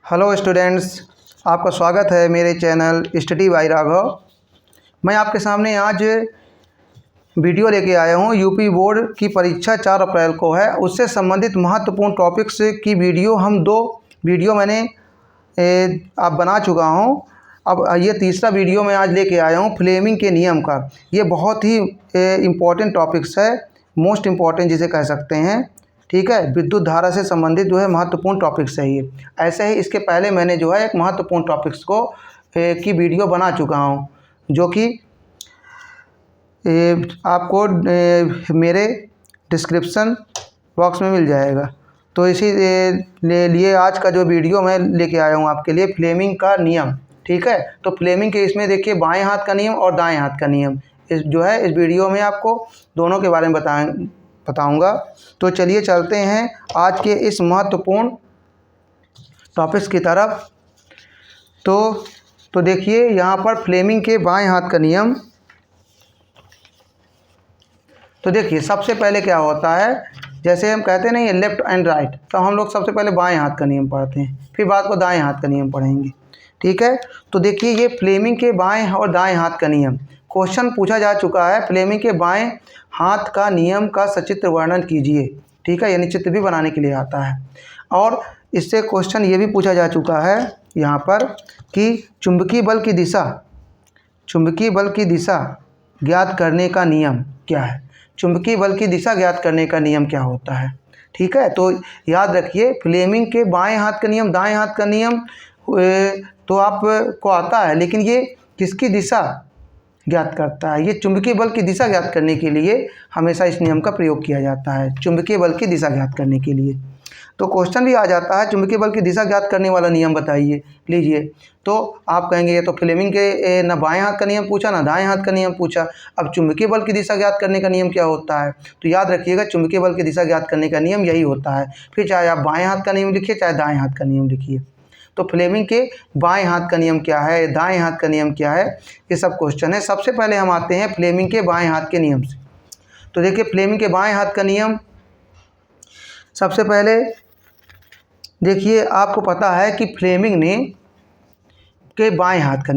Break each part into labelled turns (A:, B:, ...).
A: Hello students, आपका स्वागत है मेरे चैनल स्टडी बाय राघव। मैं आपके सामने आज वीडियो लेके आया हूँ। यूपी बोर्ड की परीक्षा 4 अप्रैल को है, उससे संबंधित महत्वपूर्ण टॉपिक्स की वीडियो दो वीडियो मैंने आप बना चुका हूँ। अब ये तीसरा वीडियो मैं आज लेके आया हूँ फ्लेमिंग के नियम का। ये बहुत ही इम्पोर्टेंट टॉपिक्स है, मोस्ट इम्पॉर्टेंट जिसे कह सकते हैं। ठीक है, विद्युत धारा से संबंधित महत्वपूर्ण टॉपिक्स है ये। ऐसे ही इसके पहले मैंने एक महत्वपूर्ण टॉपिक्स को की वीडियो बना चुका हूँ, जो कि आपको मेरे डिस्क्रिप्शन बॉक्स में मिल जाएगा। तो इसी लिए आज का जो वीडियो मैं लेके आया हूँ आपके लिए, फ्लेमिंग का नियम। ठीक है, तो फ्लेमिंग के इसमें देखिए बाएं हाथ का नियम और दाएं हाथ का नियम इस वीडियो में आपको दोनों के बारे में बताऊंगा। तो चलिए चलते हैं आज के इस महत्वपूर्ण टॉपिक्स की तरफ। तो देखिए यहाँ पर फ्लेमिंग के बाएं हाथ का नियम। तो देखिए सबसे पहले क्या होता है, जैसे हम कहते हैं ना ये लेफ्ट एंड राइट, तो हम लोग सबसे पहले बाएं हाथ का नियम पढ़ते हैं, फिर बाद को दाएं हाथ का नियम पढ़ेंगे। ठीक है, तो देखिए ये फ्लेमिंग के बाएं और दाएं हाथ का नियम क्वेश्चन पूछा जा चुका है। फ्लेमिंग के बाएं हाथ का नियम का सचित्र वर्णन कीजिए। ठीक है, यानी चित्र भी बनाने के लिए आता है। और इससे क्वेश्चन ये भी पूछा जा चुका है यहाँ पर कि चुंबकीय बल की दिशा ज्ञात करने का नियम क्या है। चुंबकीय बल की दिशा ज्ञात करने का नियम क्या होता है। ठीक है, तो याद रखिए फ्लेमिंग के बाएं हाथ का नियम, दाएं हाथ का नियम तो आपको आता है, लेकिन ये किसकी दिशा ज्ञात करता है। ये चुंबकीय बल की दिशा ज्ञात करने के लिए हमेशा इस नियम का प्रयोग किया जाता है, चुंबकीय बल की दिशा ज्ञात करने के लिए। तो क्वेश्चन भी आ जाता है, चुंबकीय बल की दिशा ज्ञात करने वाला नियम बताइए। लीजिए, तो आप कहेंगे ये तो फ्लेमिंग के ना बाएं हाथ का नियम पूछा ना दाएं हाथ का नियम पूछा। अब चुंबकीय बल की दिशा ज्ञात करने का नियम क्या होता है, तो याद रखिएगा चुंबकीय बल की दिशा ज्ञात करने का नियम यही होता है। फिर चाहे आप बाएं हाथ का नियम लिखिए चाहे दाएं हाथ का नियम लिखिए। तो फ्लेमिंग के बाएं हाथ का नियम क्या है, दाएं हाथ का नियम क्या है, ये सब क्वेश्चन है। सबसे पहले हम आते हैं फ्लेमिंग के बाएं हाथ के नियम से। तो देखिए फ्लेमिंग के बाएं हाथ का नियम, सबसे पहले देखिए आपको पता है कि फ्लेमिंग ने के बाएं हाथ का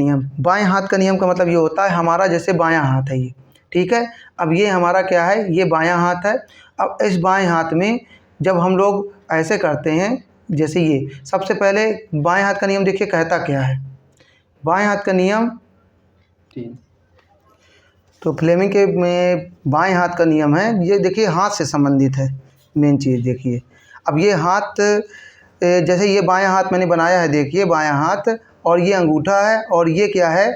A: नियम का मतलब ये होता है हमारा जैसे बायां हाथ है ये। ठीक है, अब ये हमारा क्या है, ये बायां हाथ है। अब इस बाएं हाथ में जब हम लोग ऐसे करते हैं, जैसे ये सबसे पहले बाएं हाथ का नियम देखिए कहता क्या है। बाएं हाथ का नियम, तो फ्लेमिंग के में बाएं हाथ का नियम है, ये देखिए हाथ से संबंधित है मेन चीज़। देखिए अब ये हाथ, जैसे ये बायां हाथ मैंने बनाया है, देखिए बायां हाथ और ये अंगूठा है, और ये क्या है,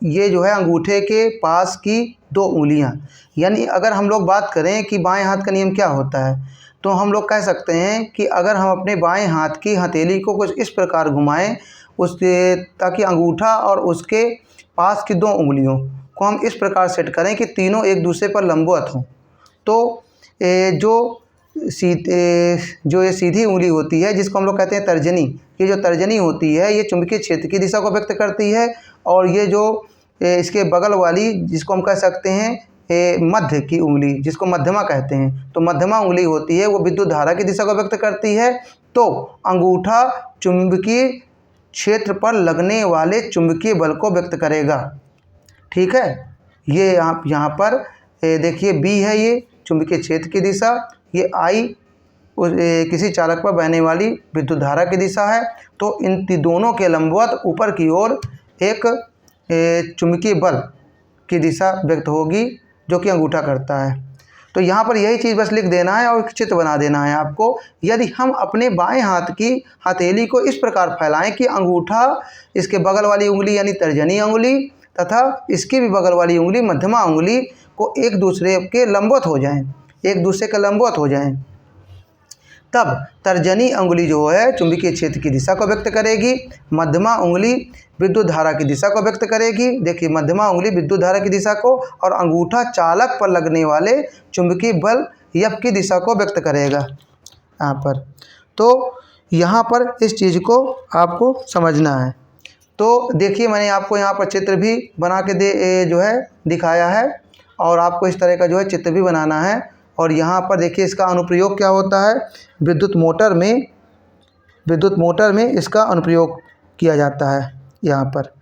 A: ये जो है अंगूठे के पास की 2 उंगलियां। यानी अगर हम लोग बात करें कि बाएं हाथ का नियम क्या होता है, तो हम लोग कह सकते हैं कि अगर हम अपने बाएं हाथ की हथेली को कुछ इस प्रकार घुमाएं ताकि अंगूठा और उसके पास की 2 उंगलियों को हम इस प्रकार सेट करें कि तीनों एक दूसरे पर लंबवत हों, तो जो ये सीधी उंगली होती है जिसको हम लोग कहते हैं तर्जनी, ये जो तर्जनी होती है ये चुंबकीय क्षेत्र की दिशा को व्यक्त करती है। और ये जो इसके बगल वाली जिसको हम कह सकते हैं मध्य की उंगली, जिसको मध्यमा कहते हैं, तो मध्यमा उंगली होती है वो विद्युत धारा की दिशा को व्यक्त करती है। तो अंगूठा चुंबकीय क्षेत्र पर लगने वाले चुंबकीय बल को व्यक्त करेगा। ठीक है, ये आप यहाँ पर देखिए बी है ये चुंबकीय क्षेत्र की दिशा, ये आई किसी चालक पर बहने वाली विद्युत धारा की दिशा है। तो इन दोनों के लंबवत ऊपर की ओर एक चुंबकीय बल की दिशा व्यक्त होगी जो कि अंगूठा करता है। तो यहाँ पर यही चीज़ बस लिख देना है और चित्र बना देना है आपको। यदि हम अपने बाएं हाथ की हथेली को इस प्रकार फैलाएं कि अंगूठा इसके बगल वाली उंगली यानी तर्जनी उंगली तथा इसकी भी बगल वाली उंगली मध्यमा उंगली को एक दूसरे के लंबवत हो जाएं, तब तर्जनी उंगली जो है चुंबकीय क्षेत्र की दिशा को व्यक्त करेगी, मध्यमा उंगली विद्युत धारा की दिशा को व्यक्त करेगी। देखिए मध्यमा उंगली विद्युत धारा की दिशा को और अंगूठा चालक पर लगने वाले चुंबकीय बल F की दिशा को व्यक्त करेगा यहाँ पर। तो यहाँ पर इस चीज़ को आपको समझना है। तो देखिए मैंने आपको यहाँ पर चित्र भी बना के दिखाया है, और आपको इस तरह का चित्र भी बनाना है। और यहाँ पर देखिए इसका अनुप्रयोग क्या होता है, विद्युत मोटर में विद्युत मोटर में इसका अनुप्रयोग किया जाता है यहाँ पर।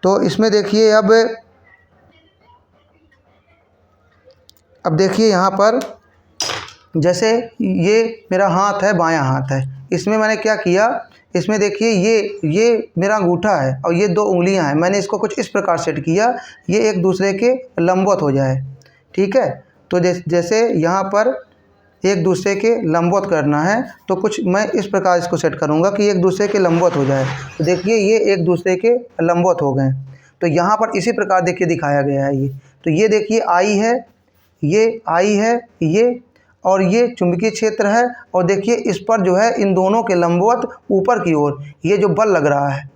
A: तो इसमें देखिए अब देखिए यहाँ पर जैसे ये मेरा हाथ है, बायां हाथ है, इसमें मैंने क्या किया, इसमें देखिए ये मेरा अंगूठा है और ये 2 उंगलियां हैं। मैंने इसको कुछ इस प्रकार सेट किया, ये एक दूसरे के लंबवत हो जाए। ठीक है, तो जैसे यहाँ पर एक दूसरे के लंबवत करना है तो कुछ मैं इस प्रकार इसको सेट करूँगा कि एक दूसरे के लंबवत हो जाए। तो देखिए ये एक दूसरे के लंबवत हो गए। तो यहाँ पर इसी प्रकार देखिए दिखाया गया है ये। तो ये देखिए आई है, ये आई है, ये और ये चुंबकीय क्षेत्र है। और देखिए इस पर जो है इन दोनों के लंबवत ऊपर की ओर ये जो बल लग रहा है,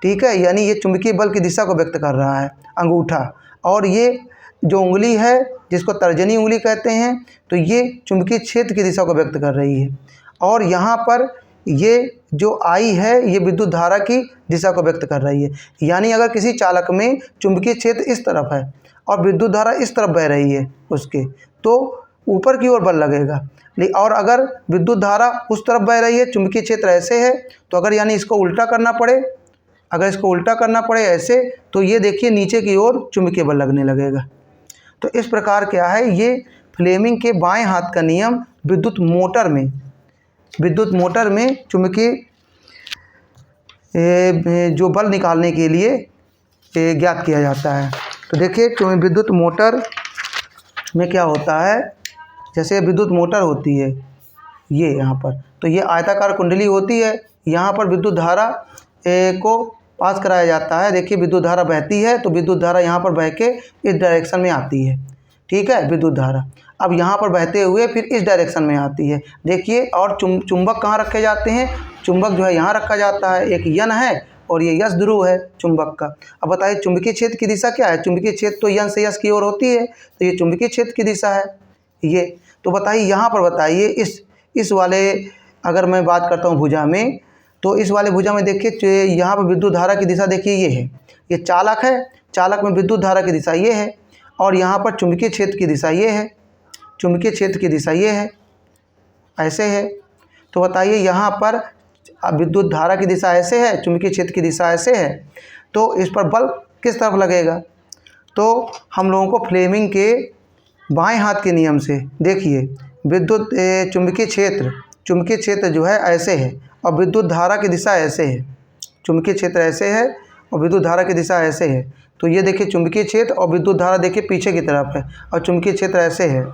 A: ठीक है, यानी ये चुंबकीय बल की दिशा को व्यक्त कर रहा है अंगूठा। और ये जो उंगली है जिसको तर्जनी उंगली कहते हैं, तो ये चुंबकीय क्षेत्र की दिशा को व्यक्त कर रही है। और यहाँ पर ये जो आई है ये विद्युत धारा की दिशा को व्यक्त कर रही है। यानी अगर किसी चालक में चुंबकीय क्षेत्र इस तरफ है और विद्युत धारा इस तरफ बह रही है उसके, तो ऊपर की ओर बल लगेगा। और अगर विद्युत धारा उस तरफ बह रही है, चुंबकीय क्षेत्र ऐसे है, तो अगर यानी इसको उल्टा करना पड़े, अगर इसको उल्टा करना पड़े ऐसे, तो ये देखिए नीचे की ओर चुंबकीय बल लगने लगेगा। तो इस प्रकार क्या है, ये फ्लेमिंग के बाएं हाथ का नियम विद्युत मोटर में चुंबकीय जो बल निकालने के लिए ज्ञात किया जाता है। तो देखिए विद्युत मोटर में क्या होता है, जैसे विद्युत मोटर होती है ये यहाँ पर, तो ये आयताकार कुंडली होती है, यहाँ पर विद्युत धारा को पास कराया जाता है। देखिए विद्युत धारा बहती है तो विद्युत धारा यहाँ पर बह के इस डायरेक्शन में आती है। ठीक है, विद्युत धारा अब यहाँ पर बहते हुए फिर इस डायरेक्शन में आती है। देखिए और चुंबक कहाँ रखे जाते हैं, चुंबक जो है यहाँ रखा जाता है, एक यन है और ये यस ध्रुव है चुंबक का। अब बताइए चुंबकीय क्षेत्र की दिशा क्या है, चुंबकीय क्षेत्र तो यन से यस की ओर होती है, तो ये चुंबकीय क्षेत्र की दिशा है ये। तो बताइए यहाँ पर बताइए इस वाले अगर मैं बात करता हूँ भुजा में, तो इस वाले भुजा में देखिए यहाँ पर विद्युत धारा की दिशा देखिए ये है, ये चालक है, चालक में विद्युत धारा की दिशा ये है और यहाँ पर चुंबकीय क्षेत्र की दिशा ये है, चुंबकीय क्षेत्र की दिशा ये है, ऐसे है। तो बताइए यहाँ पर विद्युत धारा की दिशा ऐसे है, चुंबकीय क्षेत्र की दिशा ऐसे है, तो इस पर बल किस तरफ लगेगा। तो हम लोगों को फ्लेमिंग के बाएं हाथ के नियम से देखिए विद्युत चुंबकीय क्षेत्र जो है ऐसे है और विद्युत धारा की दिशा ऐसे है, चुंबकीय क्षेत्र ऐसे है और विद्युत धारा की दिशा ऐसे है। तो ये देखिए चुंबकीय क्षेत्र और विद्युत धारा देखिए पीछे की तरफ है और चुंबकीय क्षेत्र ऐसे है।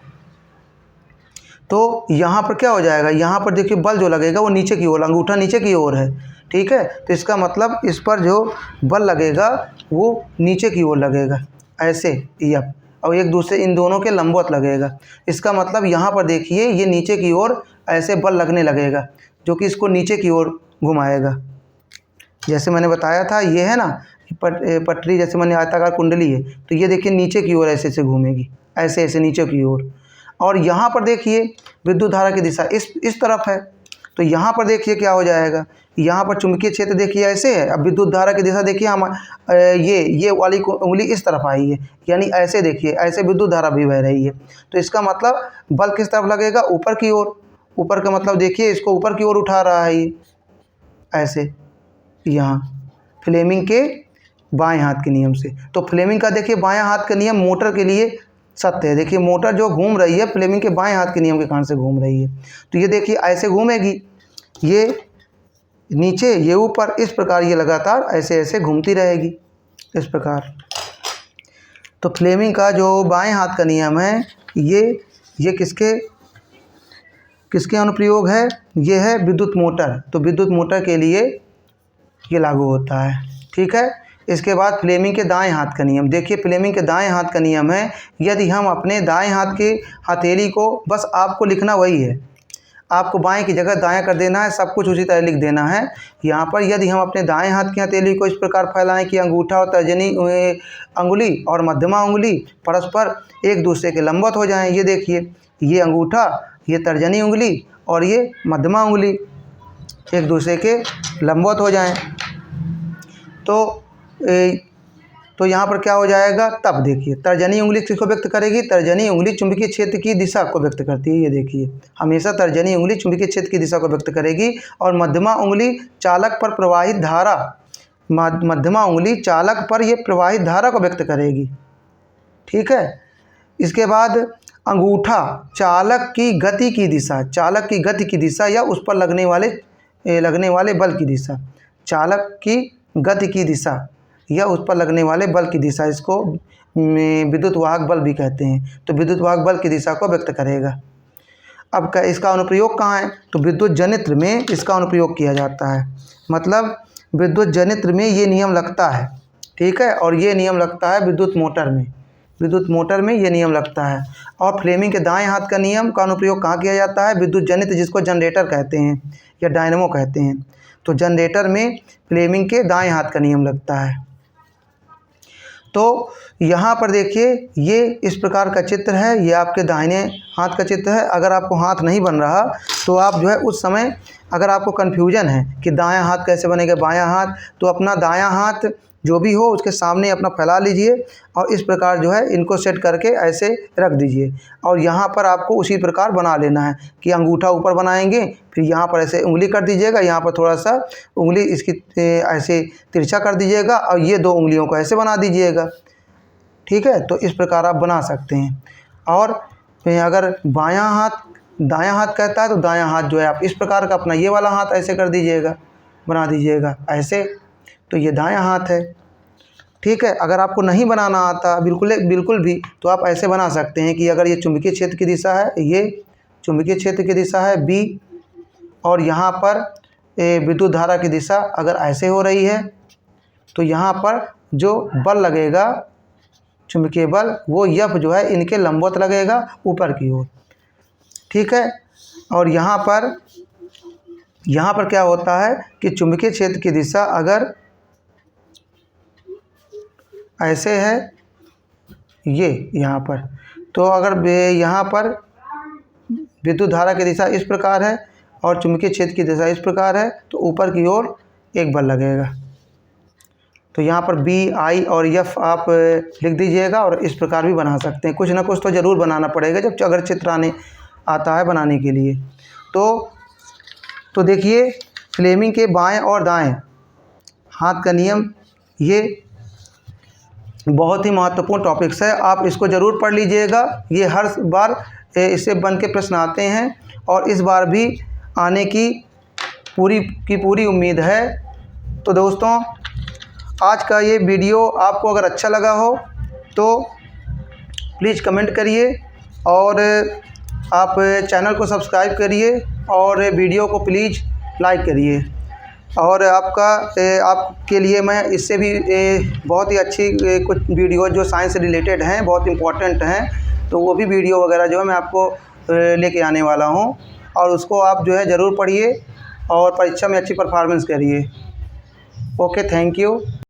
A: तो यहाँ पर क्या हो जाएगा, यहाँ पर देखिए बल जो लगेगा वो नीचे की ओर, अंगूठा नीचे की ओर है। ठीक है, तो इसका मतलब इस पर जो बल लगेगा वो नीचे की ओर लगेगा ऐसे यप, और एक दूसरे इन दोनों के लंबवत लगेगा। इसका मतलब यहाँ पर देखिए ये नीचे की ओर ऐसे बल लगने लगेगा जो कि इसको नीचे की ओर घुमाएगा। जैसे मैंने बताया था ये है ना पटरी, जैसे मैंने आयताकार कुंडली है, तो ये देखिए नीचे की ओर ऐसे ऐसे घूमेगी, ऐसे ऐसे नीचे की ओर। और यहाँ पर देखिए विद्युत धारा की दिशा इस तरफ है, तो यहाँ पर देखिए क्या हो जाएगा, यहाँ पर चुंबकीय क्षेत्र देखिए ऐसे है, अब विद्युत धारा की दिशा देखिए हम ये वाली उंगली इस तरफ आई है, यानी ऐसे देखिए ऐसे विद्युत धारा भी बह रही है। तो इसका मतलब बल किस तरफ लगेगा, ऊपर की ओर। ऊपर का मतलब देखिए इसको ऊपर की ओर उठा रहा है ये ऐसे, यहाँ फ्लेमिंग के बाएं हाथ के नियम से। तो फ्लेमिंग का देखिए बाएं हाथ का नियम मोटर के लिए सत्य है। देखिए मोटर जो घूम रही है फ्लेमिंग के बाएं हाथ के नियम के कारण से घूम रही है। तो ये देखिए ऐसे घूमेगी, ये नीचे ये ऊपर, इस प्रकार ये लगातार ऐसे ऐसे घूमती रहेगी इस प्रकार। तो फ्लेमिंग का जो बाएं हाथ का नियम है ये किसके अनुप्रयोग है, ये है विद्युत मोटर। तो विद्युत मोटर के लिए ये लागू होता है। ठीक है, इसके बाद फ्लेमिंग के दाएं हाथ का नियम देखिए। फ्लेमिंग के दाएं हाथ का नियम है, यदि हम अपने दाएं हाथ की हथेली को, बस आपको लिखना वही है, आपको बाएं की जगह दायां कर देना है, सब कुछ उसी तरह लिख देना है यहाँ पर। यदि हम अपने दाएं हाथ की हथेली को इस प्रकार फैलाएं कि अंगूठा और तर्जनी अंगुली और मध्यमा उंगली परस्पर एक दूसरे के लंबवत हो जाएं। ये देखिए ये अंगूठा, ये तर्जनी उंगली और ये मध्यमा उंगली एक दूसरे के लंबवत हो जाएं। तो तो यहाँ पर क्या हो जाएगा, तब देखिए तर्जनी उंगली किसको व्यक्त करेगी, तर्जनी उंगली चुंबकीय क्षेत्र की दिशा को व्यक्त करती है। ये देखिए हमेशा तर्जनी उंगली चुंबकीय क्षेत्र की दिशा को व्यक्त करेगी और मध्यमा उंगली चालक पर प्रवाहित धारा, मध्यमा उंगली चालक पर ये प्रवाहित धारा को व्यक्त करेगी। ठीक है। इसके बाद अंगूठा चालक की गति की दिशा, चालक की गति की दिशा या उस पर लगने वाले बल की दिशा, चालक की गति की दिशा या उस पर लगने वाले बल की दिशा, इसको विद्युत वाहक बल भी कहते हैं। तो विद्युत वाहक बल की दिशा को व्यक्त करेगा। अब इसका अनुप्रयोग कहाँ है, तो विद्युत जनित्र में इसका अनुप्रयोग किया जाता है। मतलब विद्युत जनित्र में ये नियम लगता है। ठीक है। और ये नियम लगता है विद्युत मोटर में, विद्युत मोटर में ये नियम लगता है। और फ्लेमिंग के दाएं हाथ का नियम का अनुप्रयोग कहाँ किया जाता है, विद्युत जनित्र जिसको जनरेटर कहते हैं या डायनेमो कहते हैं। तो जनरेटर में फ्लेमिंग के दाएं हाथ का नियम लगता है। तो यहाँ पर देखिए ये इस प्रकार का चित्र है, ये आपके दाहिने हाथ का चित्र है। अगर आपको हाथ नहीं बन रहा तो आप जो है उस समय अगर आपको कन्फ्यूजन है कि दायां हाथ कैसे बनेगा बायां हाथ, तो अपना दायां हाथ जो भी हो उसके सामने अपना फैला लीजिए और इस प्रकार जो है इनको सेट करके ऐसे रख दीजिए। और यहाँ पर आपको उसी प्रकार बना लेना है कि अंगूठा ऊपर बनाएंगे, फिर यहाँ पर ऐसे उंगली कर दीजिएगा, यहाँ पर थोड़ा सा उंगली इसकी ऐसे तिरछा कर दीजिएगा और ये दो उंगलियों को ऐसे बना दीजिएगा। ठीक है। तो इस प्रकार आप बना सकते हैं। और अगर बायां हाथ दायां हाथ कहता है तो दायां हाथ जो है आप इस प्रकार का अपना ये वाला हाथ ऐसे कर दीजिएगा, बना दीजिएगा ऐसे, तो ये दायां हाथ है। ठीक है। अगर आपको नहीं बनाना आता बिल्कुल भी, तो आप ऐसे बना सकते हैं कि अगर ये चुंबकीय क्षेत्र की दिशा है, ये चुंबकीय क्षेत्र की दिशा है बी, और यहाँ पर विद्युत धारा की दिशा अगर ऐसे हो रही है, तो यहाँ पर जो बल लगेगा चुंबकीय बल वो F जो है इनके लंबवत लगेगा ऊपर की ओर। ठीक है। और यहाँ पर क्या होता है कि चुंबकीय क्षेत्र की दिशा अगर ऐसे है ये यहाँ पर, तो अगर यहाँ पर विद्युत धारा की दिशा इस प्रकार है और चुंबकीय क्षेत्र की दिशा इस प्रकार है, तो ऊपर की ओर एक बल लगेगा। तो यहाँ पर B, I और F आप लिख दीजिएगा और इस प्रकार भी बना सकते हैं। कुछ ना कुछ तो ज़रूर बनाना पड़ेगा जब अगर चित्र आता है बनाने के लिए। तो देखिए फ्लेमिंग के बाएं और दाएं हाथ का नियम ये बहुत ही महत्वपूर्ण टॉपिक्स है, आप इसको ज़रूर पढ़ लीजिएगा। ये हर बार इससे बन के प्रश्न आते हैं और इस बार भी आने की पूरी उम्मीद है। तो दोस्तों आज का ये वीडियो आपको अगर अच्छा लगा हो तो प्लीज़ कमेंट करिए और आप चैनल को सब्सक्राइब करिए और वीडियो को प्लीज़ लाइक करिए। और आपके लिए मैं इससे भी बहुत ही अच्छी कुछ वीडियो जो साइंस से रिलेटेड हैं, बहुत इम्पोर्टेंट हैं, तो वो भी वीडियो वगैरह जो है मैं आपको लेके आने वाला हूँ। और उसको आप जो है ज़रूर पढ़िए और परीक्षा में अच्छी परफॉर्मेंस करिए। Okay, thank you.